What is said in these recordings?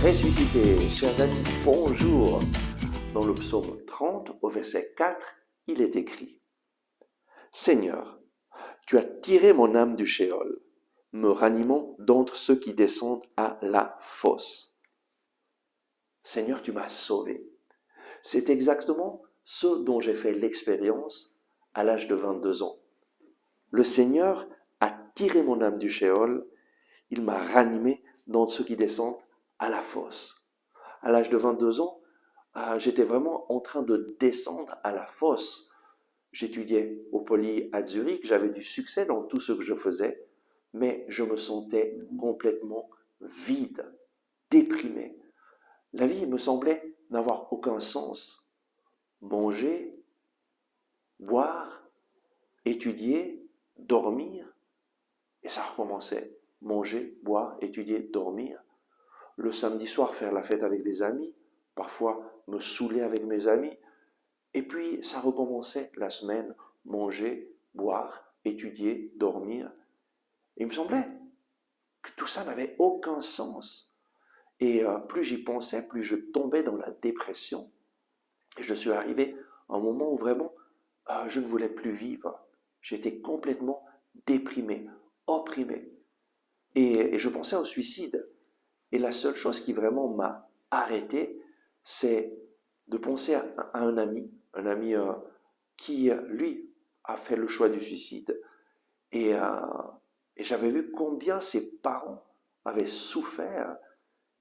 ressuscité. Chers amis, bonjour. Dans le psaume 30, au verset 4, il est écrit: Seigneur, tu as tiré mon âme du shéol, me ranimant d'entre ceux qui descendent à la fosse. Seigneur, tu m'as sauvé. C'est exactement ce dont j'ai fait l'expérience à l'âge de 22 ans. Le Seigneur a tiré mon âme du shéol, il m'a ranimé d'entre ceux qui descendent à la fosse. À l'âge de 22 ans, j'étais vraiment en train de descendre à la fosse. J'étudiais au Poly à Zurich, j'avais du succès dans tout ce que je faisais, mais je me sentais complètement vide, déprimé. La vie me semblait n'avoir aucun sens. Manger, boire, étudier, dormir, et ça recommençait. Manger, boire, étudier, dormir. Le samedi soir, faire la fête avec des amis, parfois me saouler avec mes amis, et puis ça recommençait la semaine, manger, boire, étudier, dormir. Et il me semblait que tout ça n'avait aucun sens. Et plus j'y pensais, plus je tombais dans la dépression. Et je suis arrivé à un moment où vraiment je ne voulais plus vivre. J'étais complètement déprimé, opprimé. Et je pensais au suicide. Et la seule chose qui vraiment m'a arrêté, c'est de penser à un ami qui, lui, a fait le choix du suicide. Et j'avais vu combien ses parents avaient souffert.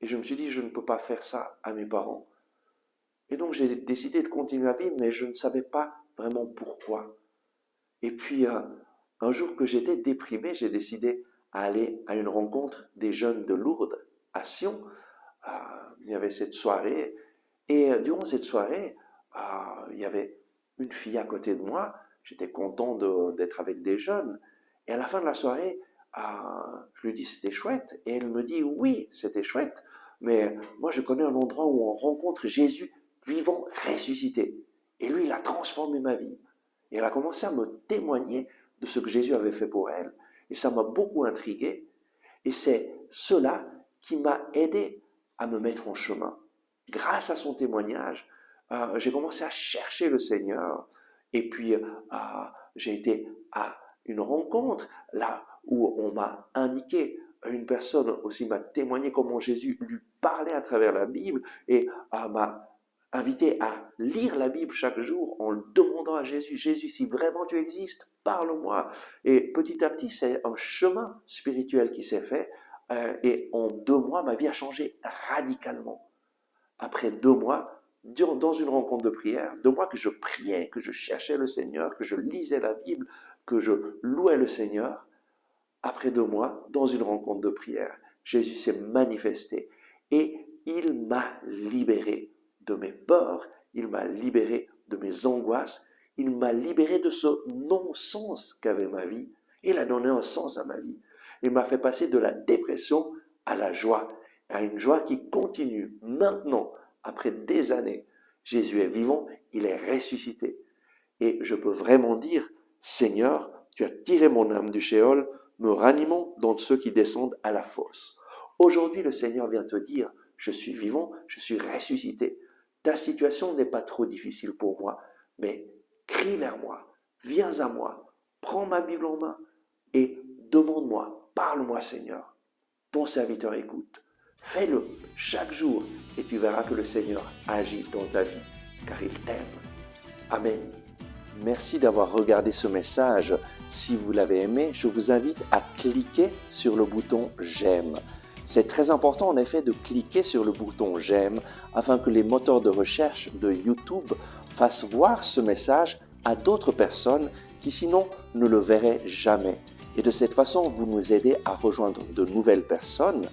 Et je me suis dit, je ne peux pas faire ça à mes parents. Et donc j'ai décidé de continuer à vivre, mais je ne savais pas vraiment pourquoi. Et puis, un jour que j'étais déprimé, j'ai décidé d'aller à une rencontre des jeunes de Lourdes, à Sion. Il y avait cette soirée, et durant cette soirée, il y avait une fille à côté de moi. J'étais content d'être avec des jeunes. Et à la fin de la soirée, je lui dis c'était chouette. Et elle me dit oui, c'était chouette. Mais moi, je connais un endroit où on rencontre Jésus vivant, ressuscité. Et lui, il a transformé ma vie. Et elle a commencé à me témoigner de ce que Jésus avait fait pour elle. Et ça m'a beaucoup intrigué. Et c'est cela qui m'a aidé à me mettre en chemin. Grâce à son témoignage, j'ai commencé à chercher le Seigneur. Et puis, j'ai été à une rencontre là où on m'a indiqué, une personne aussi m'a témoigné comment Jésus lui parlait à travers la Bible et m'a invité à lire la Bible chaque jour en le demandant à Jésus, Jésus, si vraiment tu existes, parle-moi. Et petit à petit, c'est un chemin spirituel qui s'est fait. Et en 2 mois, ma vie a changé radicalement. Après 2 mois, dans une rencontre de prière, 2 mois que je priais, que je cherchais le Seigneur, que je lisais la Bible, que je louais le Seigneur, après 2 mois, dans une rencontre de prière, Jésus s'est manifesté et il m'a libéré de mes peurs, il m'a libéré de mes angoisses, il m'a libéré de ce non-sens qu'avait ma vie. Il a donné un sens à ma vie. Il m'a fait passer de la dépression à la joie, à une joie qui continue maintenant, après des années. Jésus est vivant, il est ressuscité. Et je peux vraiment dire, Seigneur, tu as tiré mon âme du shéol, me ranimant d'entre ceux qui descendent à la fosse. Aujourd'hui, le Seigneur vient te dire, je suis vivant, je suis ressuscité. Ta situation n'est pas trop difficile pour moi, mais crie vers moi, viens à moi, prends ma Bible en main et demande-moi, parle-moi Seigneur. Ton serviteur écoute. Fais-le chaque jour et tu verras que le Seigneur agit dans ta vie, car il t'aime. Amen. Merci d'avoir regardé ce message. Si vous l'avez aimé, je vous invite à cliquer sur le bouton « J'aime ». C'est très important en effet de cliquer sur le bouton « J'aime » afin que les moteurs de recherche de YouTube fassent voir ce message à d'autres personnes qui sinon ne le verraient jamais. Et de cette façon, vous nous aidez à rejoindre de nouvelles personnes.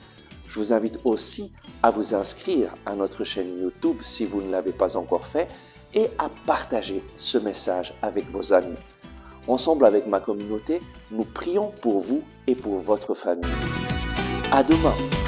Je vous invite aussi à vous inscrire à notre chaîne YouTube si vous ne l'avez pas encore fait et à partager ce message avec vos amis. Ensemble avec ma communauté, nous prions pour vous et pour votre famille. À demain!